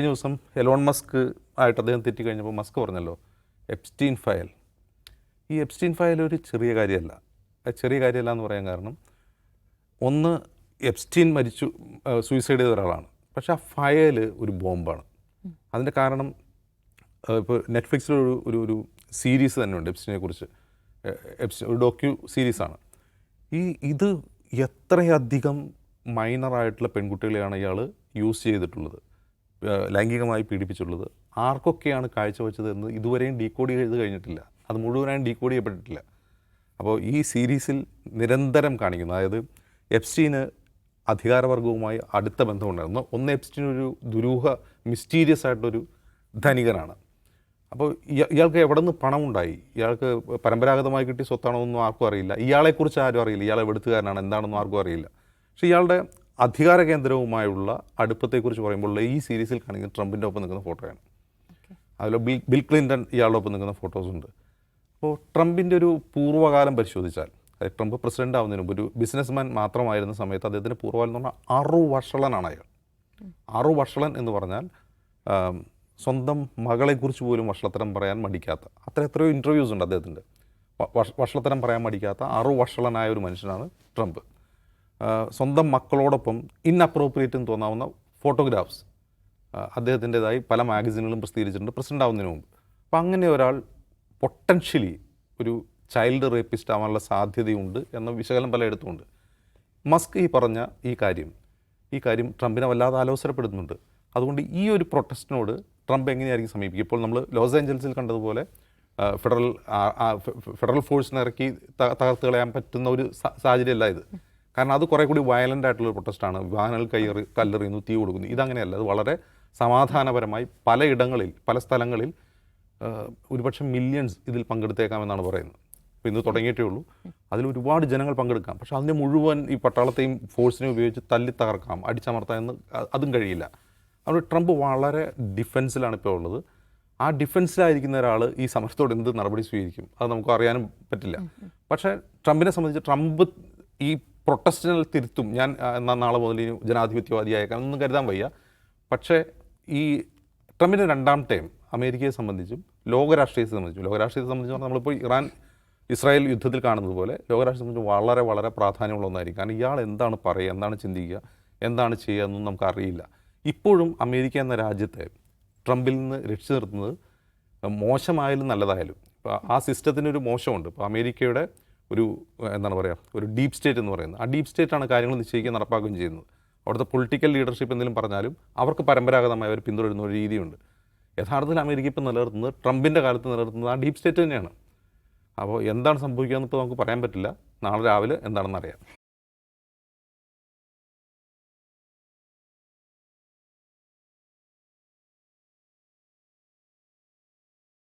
കഴിഞ്ഞ ദിവസം Elon Musk ആയിട്ട് അദ്ദേഹം തെറ്റിക്കഴിഞ്ഞപ്പോൾ മസ്ക് പറഞ്ഞല്ലോ എപ്സ്റ്റീൻ ഫയൽ. ഈ എപ്സ്റ്റീൻ ഫയൽ ഒരു ചെറിയ കാര്യമല്ല. ചെറിയ കാര്യമല്ല എന്ന് പറയാൻ കാരണം, ഒന്ന്, എപ്സ്റ്റീൻ സൂയിസൈഡ് ചെയ്ത ഒരാളാണ്. പക്ഷേ ആ ഫയൽ ഒരു ബോംബാണ്. അതിൻ്റെ കാരണം ഇപ്പോൾ നെറ്റ്ഫ്ലിക്സിലൊരു ഒരു ഒരു സീരീസ് തന്നെയുണ്ട് എപ്സ്റ്റീനെ കുറിച്ച്. ഒരു ഡോക്യു സീരീസാണ്. ഇത് എത്രയധികം മൈനറായിട്ടുള്ള പെൺകുട്ടികളെയാണ് ഇയാൾ യൂസ് ചെയ്തിട്ടുള്ളത്, ലൈംഗികമായി പീഡിപ്പിച്ചിട്ടുള്ളത്, ആർക്കൊക്കെയാണ് കാഴ്ചവെച്ചത് എന്ന് ഇതുവരെയും ഡീകോഡ് ചെയ്ത് കഴിഞ്ഞിട്ടില്ല. അത് മുഴുവനായും ഡീകോഡ് ചെയ്യപ്പെട്ടിട്ടില്ല. അപ്പോൾ ഈ സീരീസിൽ നിരന്തരം കാണിക്കുന്നു, അതായത് എപ്സ്റ്റീന് അധികാരവർഗവുമായി അടുത്ത ബന്ധമുണ്ടായിരുന്നു. ഒന്ന്, എപ്സ്റ്റീൻ ഒരു ദുരൂഹ മിസ്റ്റീരിയസ് ആയിട്ടൊരു ധനികനാണ്. അപ്പോൾ ഇയാൾക്ക് എവിടെ നിന്ന് പണമുണ്ടായി, ഇയാൾക്ക് പരമ്പരാഗതമായി കിട്ടിയ സ്വത്താണോ ഒന്നും ആർക്കും അറിയില്ല. ഇയാളെക്കുറിച്ച് ആരും അറിയില്ല, ഇയാളെ വെടുത്തുകാരനാണ് എന്താണെന്നും ആർക്കും അറിയില്ല. പക്ഷേ ഇയാളുടെ അധികാര കേന്ദ്രവുമായുള്ള അടുപ്പത്തെക്കുറിച്ച് പറയുമ്പോൾ ഈ സീരീസിൽ കാണിക്കുന്ന ട്രംപിൻ്റെ ഒപ്പം നിൽക്കുന്ന ഫോട്ടോയാണ്. അതിൽ ബിൽ ക്ലിൻ്റൺ ഇയാളുടെ ഒപ്പം നിൽക്കുന്ന ഫോട്ടോസുണ്ട്. അപ്പോൾ ട്രംപിൻ്റെ ഒരു പൂർവ്വകാലം പരിശോധിച്ചാൽ, അതായത് ട്രംപ് പ്രസിഡൻ്റ് ആവുന്നതിന് മുമ്പ് ഒരു ബിസിനസ്മാൻ മാത്രമായിരുന്ന സമയത്ത് അദ്ദേഹത്തിൻ്റെ പൂർവ്വകാലം എന്ന് പറഞ്ഞാൽ അറുവഷളനാണ് അയാൾ. അറുവഷളൻ എന്ന് പറഞ്ഞാൽ സ്വന്തം മകളെക്കുറിച്ച് പോലും വഷളത്തരം പറയാൻ മടിക്കാത്ത, എത്രയോ ഇൻ്റർവ്യൂസ് ഉണ്ട് അദ്ദേഹത്തിൻ്റെ. വഷളത്തരം പറയാൻ മടിക്കാത്ത അറുവഷളനായ ഒരു മനുഷ്യനാണ് ട്രംപ്. സ്വന്തം മക്കളോടൊപ്പം ഇൻഅപ്രോപ്രിയേറ്റ് എന്ന് തോന്നാവുന്ന ഫോട്ടോഗ്രാഫ്സ് അദ്ദേഹത്തിൻ്റെതായി പല മാഗസിനുകളും പ്രസിദ്ധീകരിച്ചിട്ടുണ്ട് പ്രസിഡൻ്റ് ആവുന്നതിന് മുമ്പ്. അപ്പം അങ്ങനെ ഒരാൾ പൊട്ടൻഷ്യലി ഒരു ചൈൽഡ് റേപ്പിസ്റ്റ് ആവാനുള്ള സാധ്യതയുണ്ട് എന്ന വിശകലനം പലയിടത്തുമുണ്ട്. മസ്ക് പറഞ്ഞ ഈ കാര്യം ട്രംപിനെ വല്ലാതെ ആലോചനപ്പെടുത്തുന്നുണ്ട്. അതുകൊണ്ട് ഈ ഒരു പ്രൊട്ടസ്റ്റിനോട് ട്രംപ് എങ്ങനെയായിരിക്കും സമീപിക്കുക? ഇപ്പോൾ നമ്മൾ ലോസ് ഏഞ്ചൽസിൽ കണ്ടതുപോലെ ഫെഡറൽ ഫോഴ്സിനെ ഇറക്കി തകർത്ത് കളയാൻ പറ്റുന്ന ഒരു സാഹചര്യമല്ല ഇത്. കാരണം അത് കുറേ കൂടി വയലൻ്റ് ആയിട്ടുള്ള പ്രൊട്ടസ്റ്റാണ്. വാഹനങ്ങൾ കല്ലെറിയുന്നു, തീ കൊടുക്കുന്നു. ഇതങ്ങനെയല്ല. അത് വളരെ സമാധാനപരമായി പലയിടങ്ങളിൽ, പല സ്ഥലങ്ങളിൽ ഒരുപക്ഷെ മില്യൺസ് ഇതിൽ പങ്കെടുത്തേക്കാമെന്നാണ് പറയുന്നത്. ഇപ്പോൾ ഇന്ന് തുടങ്ങിയിട്ടേ ഉള്ളൂ. അതിൽ ഒരുപാട് ജനങ്ങൾ പങ്കെടുക്കാം. പക്ഷേ അതിനെ മുഴുവൻ ഈ പട്ടാളത്തെയും ഫോഴ്സിനെയും ഉപയോഗിച്ച് തല്ലി തകർക്കാം, അടിച്ചമർത്താം എന്ന് അതും കഴിയില്ല. അതുകൊണ്ട് ട്രംപ് വളരെ ഡിഫെൻസിലാണ് ഇപ്പോൾ ഉള്ളത്. ആ ഡിഫെൻസിലായിരിക്കുന്ന ഒരാൾ ഈ സമരത്തോട് എന്ത് നടപടി സ്വീകരിക്കും അത് നമുക്ക് അറിയാനും പറ്റില്ല. പക്ഷേ ട്രംപിനെ സംബന്ധിച്ച് ട്രംപ് ഈ പ്രൊട്ടസ്റ്റിനെ തിരുത്തും, ഞാൻ നാളെ മുതൽ ജനാധിപത്യവാദിയായേക്കാം എന്നൊന്നും കരുതാൻ വയ്യ. പക്ഷേ ഈ ട്രംപിൻ്റെ രണ്ടാം ടൈം അമേരിക്കയെ സംബന്ധിച്ചും ലോകരാഷ്ട്രീയത്തെ സംബന്ധിച്ചും നമ്മളിപ്പോൾ ഇറാൻ ഇസ്രായേൽ യുദ്ധത്തിൽ കാണുന്നത് പോലെ ലോകരാഷ്ട്രീയത്തെ സംബന്ധിച്ച് വളരെ വളരെ പ്രാധാന്യമുള്ള ഒന്നായിരിക്കും. കാരണം ഇയാൾ എന്താണ് പറയുക, എന്താണ് ചിന്തിക്കുക, എന്താണ് ചെയ്യുക എന്നൊന്നും നമുക്കറിയില്ല. ഇപ്പോഴും അമേരിക്ക എന്ന രാജ്യത്തെ ട്രംപിൽ നിന്ന് രക്ഷിച്ചു നിർത്തുന്നത് മോശമായാലും നല്ലതായാലും ഇപ്പോൾ ആ സിസ്റ്റത്തിനൊരു മോശമുണ്ട്. ഇപ്പോൾ അമേരിക്കയുടെ ഒരു ഡീപ്പ് സ്റ്റേറ്റ് എന്ന് പറയുന്നത്, ആ ഡീപ്പ് സ്റ്റേറ്റാണ് കാര്യങ്ങൾ നിശ്ചയിക്കുകയും നടപ്പാക്കുകയും ചെയ്യുന്നത്. അവിടുത്തെ പൊളിറ്റിക്കൽ ലീഡർഷിപ്പ് എന്തെങ്കിലും പറഞ്ഞാലും അവർക്ക് പരമ്പരാഗതമായി അവർ പിന്തുടരുന്ന ഒരു രീതിയുണ്ട്. യഥാർത്ഥത്തിൽ അമേരിക്ക ഇപ്പോൾ നിലനിർത്തുന്നത്, ട്രംപിൻ്റെ കാലത്ത് നിലനിർത്തുന്നത് ആ ഡീപ്പ് സ്റ്റേറ്റ് തന്നെയാണ്. അപ്പോൾ എന്താണ് സംഭവിക്കുക എന്നിപ്പോൾ നമുക്ക് പറയാൻ പറ്റില്ല. നാളെ രാവിലെ എന്താണെന്ന് അറിയാം.